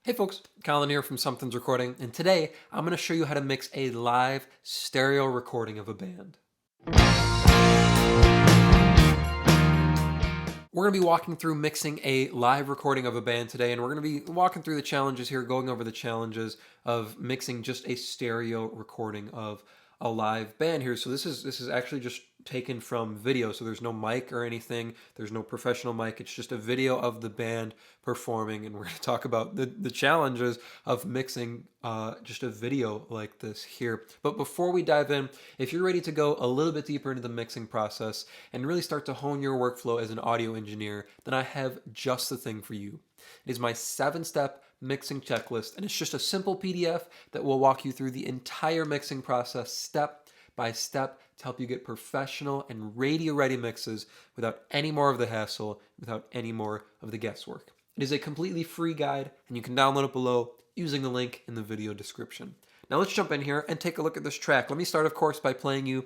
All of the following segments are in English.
Hey folks, Colin here from Sumthins Recording, and today I'm going to show you how to mix a live stereo recording of a band. We're going to be walking through mixing a live recording of a band today, and we're going to be walking through the challenges here, going over the challenges of mixing just a stereo recording of a live band here. So this is actually just taken from video, so there's no mic or anything, there's no professional mic, it's just a video of the band performing, and we're going to talk about the challenges of mixing just a video like this here. But before we dive in, if you're ready to go a little bit deeper into the mixing process and really start to hone your workflow as an audio engineer, then I have just the thing for you. It is my 7-step mixing checklist, and it's just a simple PDF that will walk you through the entire mixing process step by step to help you get professional and radio ready mixes without any more of the hassle, without any more of the guesswork. It is a completely free guide, and you can download it below using the link in the video description. Now let's jump in here and take a look at this track. Let me start, of course, by playing you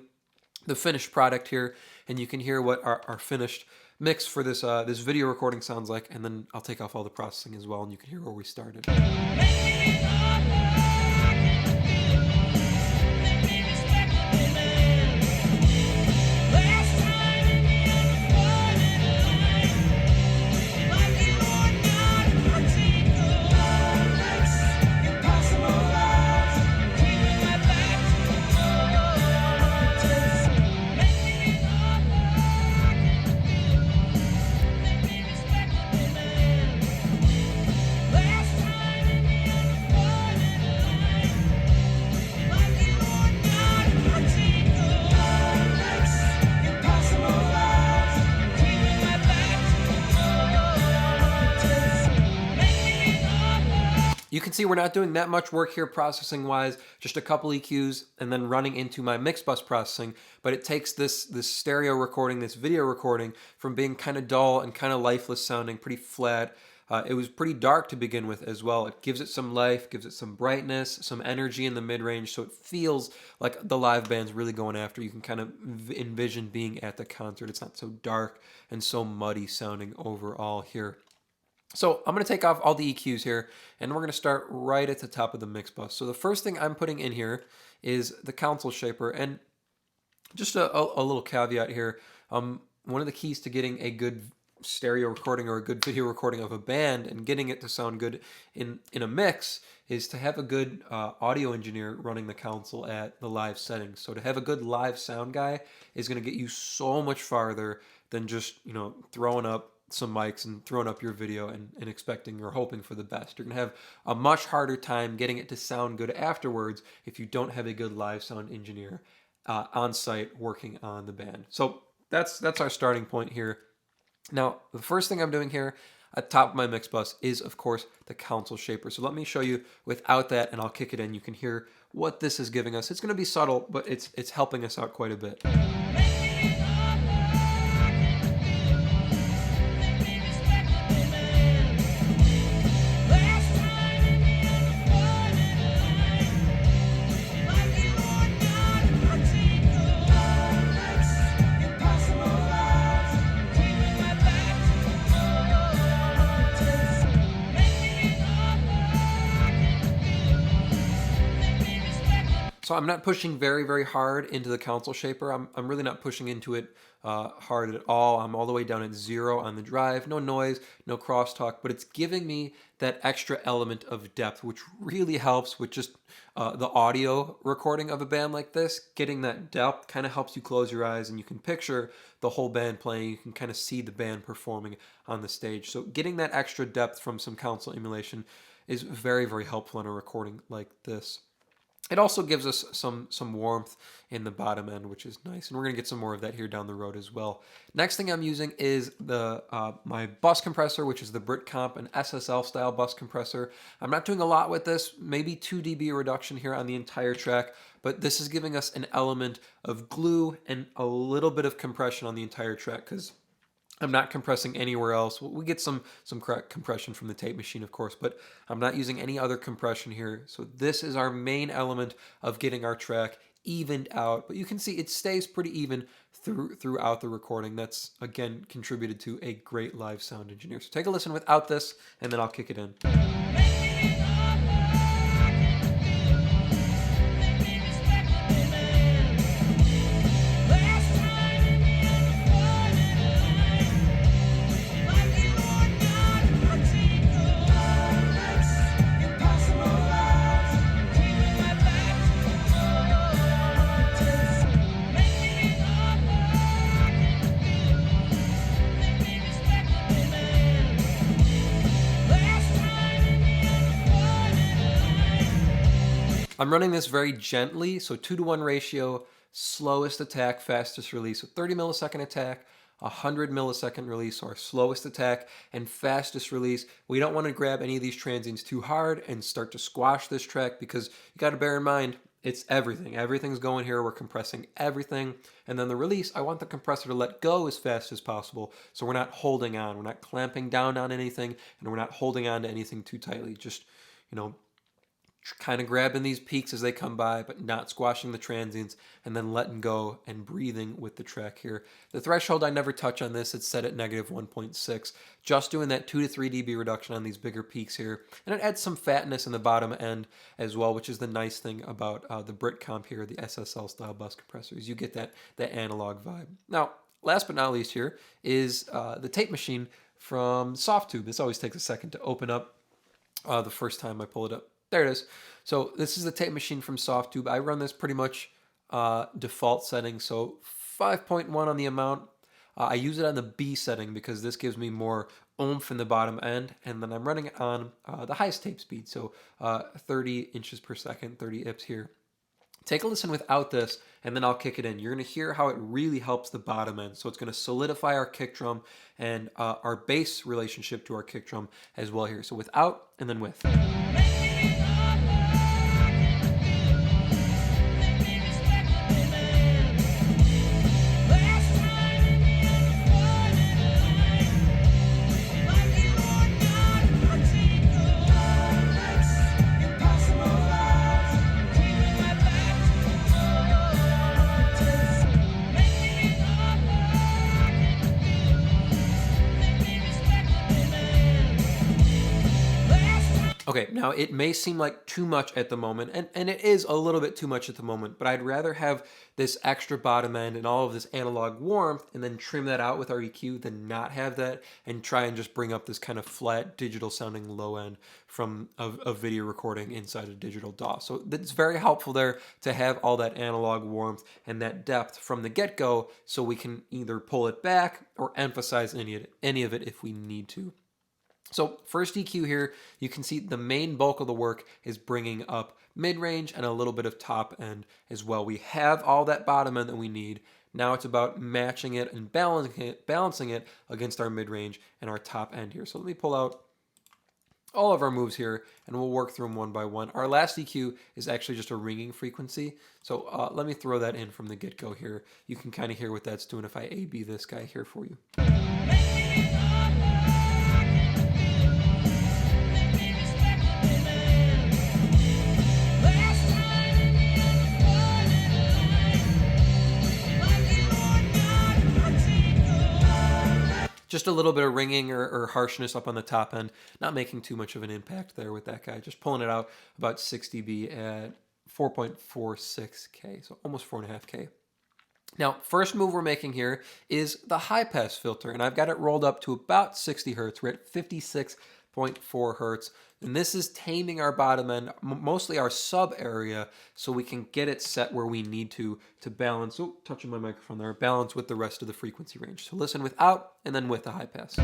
the finished product here, and you can hear what our finished mix for this this video recording sounds like, and then I'll take off all the processing as well, and you can hear where we started. You can see we're not doing that much work here processing wise, just a couple EQs and then running into my mix bus processing, but it takes this stereo recording, this video recording, from being kind of dull and kind of lifeless sounding, pretty flat. It was pretty dark to begin with as well. It gives it some life, gives it some brightness, some energy in the mid-range, so it feels like the live band's really going after. You can kind of envision being at the concert. It's not so dark and so muddy sounding overall here. So I'm going to take off all the EQs here, and we're going to start right at the top of the mix bus. So the first thing I'm putting in here is the console shaper, and just a little caveat here. One of the keys to getting a good stereo recording or a good video recording of a band and getting it to sound good in a mix is to have a good audio engineer running the console at the live settings. So to have a good live sound guy is going to get you so much farther than just, throwing up some mics and throwing up your video and expecting or hoping for the best. You're going to have a much harder time getting it to sound good afterwards if you don't have a good live sound engineer on site working on the band. So that's our starting point here. Now, the first thing I'm doing here at the top of my mix bus is, of course, the console shaper. So let me show you without that, and I'll kick it in. You can hear what this is giving us. It's going to be subtle, but it's helping us out quite a bit. So I'm not pushing very, very hard into the console shaper. I'm really not pushing into it hard at all. I'm all the way down at 0 on the drive. No noise, no crosstalk, but it's giving me that extra element of depth, which really helps with just the audio recording of a band like this. Getting that depth kind of helps you close your eyes and you can picture the whole band playing. You can kind of see the band performing on the stage. So getting that extra depth from some console emulation is very, very helpful in a recording like this. It also gives us some warmth in the bottom end, which is nice, and we're going to get some more of that here down the road as well. Next thing I'm using is the my bus compressor, which is the Britcomp, an SSL style bus compressor. I'm not doing a lot with this, maybe 2 dB reduction here on the entire track, but this is giving us an element of glue and a little bit of compression on the entire track because I'm not compressing anywhere else. We get some compression from the tape machine, of course, but I'm not using any other compression here. So this is our main element of getting our track evened out. But you can see it stays pretty even throughout the recording. That's, again, contributed to a great live sound engineer. So take a listen without this, and then I'll kick it in. I'm running this very gently, so 2-to-1 ratio, slowest attack, fastest release. So 30 millisecond attack, 100 millisecond release, so our slowest attack and fastest release. We don't want to grab any of these transients too hard and start to squash this track, because you got to bear in mind, it's everything. Everything's going here. We're compressing everything. And then the release, I want the compressor to let go as fast as possible, so we're not holding on. We're not clamping down on anything, and we're not holding on to anything too tightly. Just, you know, kind of grabbing these peaks as they come by, but not squashing the transients, and then letting go and breathing with the track here. The threshold, I never touch on this. It's set at negative 1.6, just doing that 2 to 3 dB reduction on these bigger peaks here. And it adds some fatness in the bottom end as well, which is the nice thing about the Britcomp here, the SSL style bus compressors. You get that analog vibe. Now, last but not least here is the tape machine from Softtube. This always takes a second to open up the first time I pull it up. There it is. So this is the tape machine from Softtube. I run this pretty much default setting, so 5.1 on the amount. I use it on the B setting because this gives me more oomph in the bottom end, and then I'm running it on the highest tape speed, so 30 inches per second, 30 IPS here. Take a listen without this, and then I'll kick it in. You're going to hear how it really helps the bottom end. So it's going to solidify our kick drum and our bass relationship to our kick drum as well here. So without, and then with. Okay, now it may seem like too much at the moment, and it is a little bit too much at the moment, but I'd rather have this extra bottom end and all of this analog warmth and then trim that out with our EQ than not have that and try and just bring up this kind of flat digital sounding low end from a video recording inside a digital DAW. So it's very helpful there to have all that analog warmth and that depth from the get-go, so we can either pull it back or emphasize any of it if we need to. So first EQ here, you can see the main bulk of the work is bringing up mid-range and a little bit of top end as well. We have all that bottom end that we need. Now it's about matching it and balancing it against our mid-range and our top end here. So let me pull out all of our moves here, and we'll work through them one by one. Our last EQ is actually just a ringing frequency, so let me throw that in from the get-go here. You can kind of hear what that's doing if I A-B this guy here for you. Just a little bit of ringing or harshness up on the top end, not making too much of an impact there with that guy. Just pulling it out about 6 dB at 4.46K, so almost 4.5K. Now, first move we're making here is the high pass filter, and I've got it rolled up to about 60 hertz. We're at 56.4 hertz, and this is taming our bottom end, mostly our sub area, so we can get it set where we need to balance, oh, touching my microphone there, balance with the rest of the frequency range. So listen without and then with the high pass.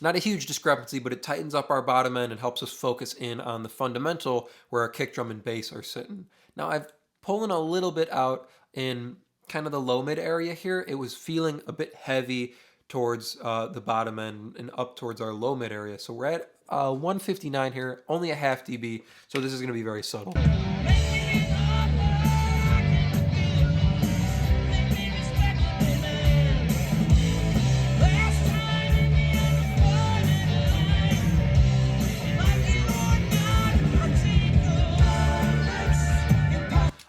Not a huge discrepancy, but it tightens up our bottom end and helps us focus in on the fundamental where our kick drum and bass are sitting. Now I've pulling a little bit out in kind of the low mid area here. It was feeling a bit heavy towards the bottom end and up towards our low mid area. So we're at 159 here, only a half dB, so this is going to be very subtle.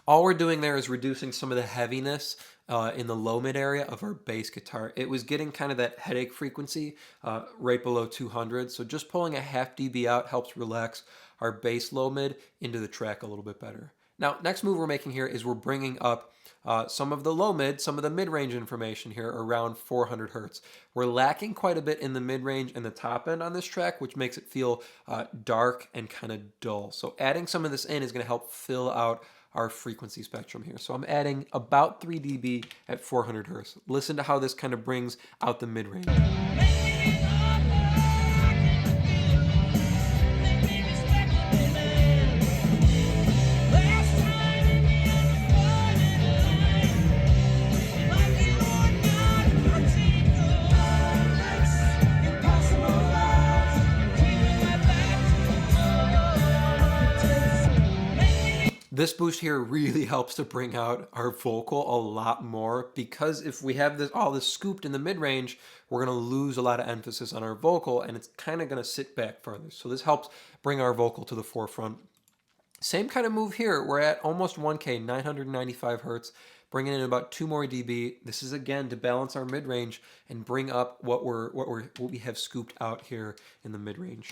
All we're doing there is reducing some of the heaviness in the low mid area of our bass guitar. It was getting kind of that headache frequency right below 200, so just pulling a half dB out helps relax our bass low mid into the track a little bit better. Now, next move we're making here is we're bringing up some of the low mid, some of the mid-range information here around 400 hertz. We're lacking quite a bit in the mid-range and the top end on this track, which makes it feel dark and kind of dull. So adding some of this in is going to help fill out our frequency spectrum here. So I'm adding about 3 dB at 400 hertz. Listen to how this kind of brings out the mid-range. This boost here really helps to bring out our vocal a lot more, because if we have all this scooped in the mid-range, we're going to lose a lot of emphasis on our vocal, and it's kind of going to sit back farther. So this helps bring our vocal to the forefront. Same kind of move here. We're at almost 1K, 995 hertz, bringing in about 2 more dB. This is again to balance our mid-range and bring up what we have scooped out here in the mid-range.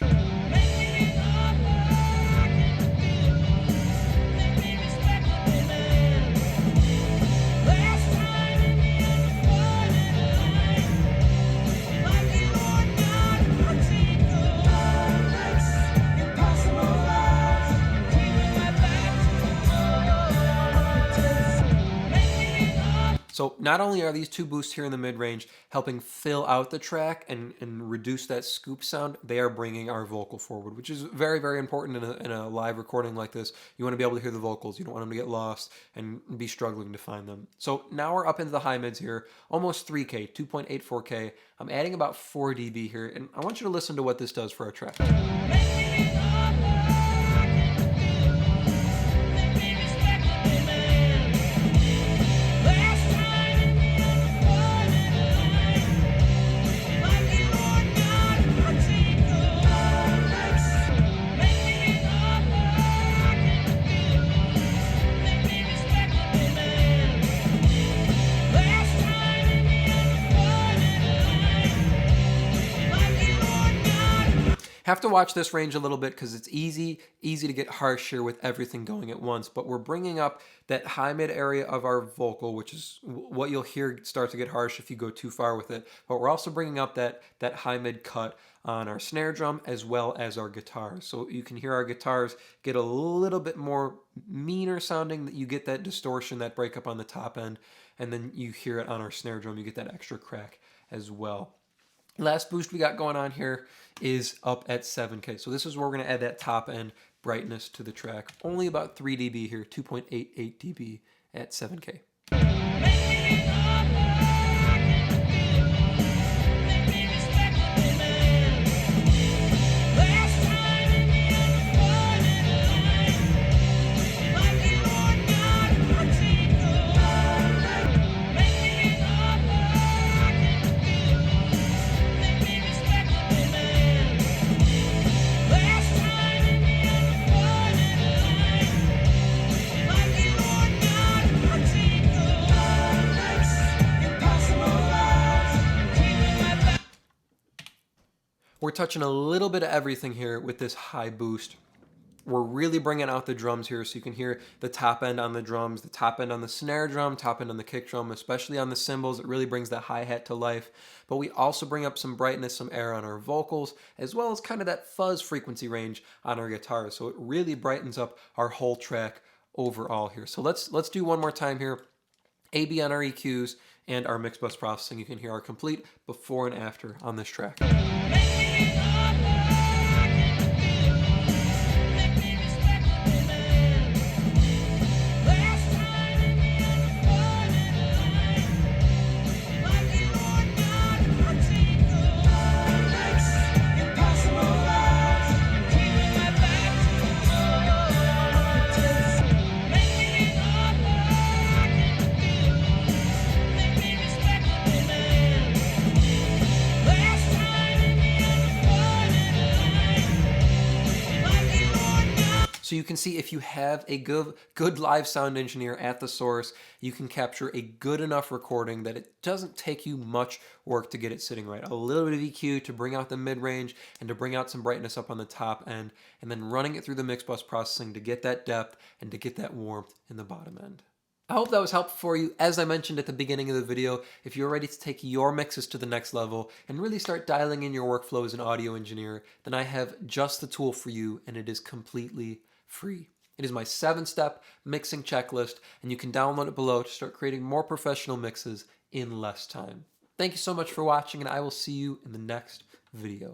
So not only are these two boosts here in the mid-range helping fill out the track and reduce that scoop sound, they are bringing our vocal forward, which is very, very important in a live recording like this. You want to be able to hear the vocals. You don't want them to get lost and be struggling to find them. So now we're up into the high mids here, almost 3K, 2.84K. I'm adding about 4 dB here, and I want you to listen to what this does for our track. Have to watch this range a little bit because it's easy to get harsh here with everything going at once, but we're bringing up that high mid area of our vocal, which is what you'll hear start to get harsh if you go too far with it, but we're also bringing up that high mid cut on our snare drum as well as our guitars. So you can hear our guitars get a little bit more meaner sounding, that you get that distortion, that breakup on the top end, and then you hear it on our snare drum, you get that extra crack as well. Last boost we got going on here is up at 7K. So this is where we're going to add that top end brightness to the track. Only about 3 dB here, 2.88 dB at 7K. We're touching a little bit of everything here with this high boost. We're really bringing out the drums here, so you can hear the top end on the drums, the top end on the snare drum, top end on the kick drum, especially on the cymbals. It really brings the hi-hat to life. But we also bring up some brightness, some air on our vocals, as well as kind of that fuzz frequency range on our guitars. So it really brightens up our whole track overall here. So let's do one more time here. AB on our EQs and our mix bus processing. You can hear our complete before and after on this track. So you can see if you have a good live sound engineer at the source, you can capture a good enough recording that it doesn't take you much work to get it sitting right. A little bit of EQ to bring out the mid-range and to bring out some brightness up on the top end, and then running it through the mix bus processing to get that depth and to get that warmth in the bottom end. I hope that was helpful for you. As I mentioned at the beginning of the video, if you're ready to take your mixes to the next level and really start dialing in your workflow as an audio engineer, then I have just the tool for you, and it is completely free. It is my 7-step mixing checklist, and you can download it below to start creating more professional mixes in less time. Thank you so much for watching, and I will see you in the next video.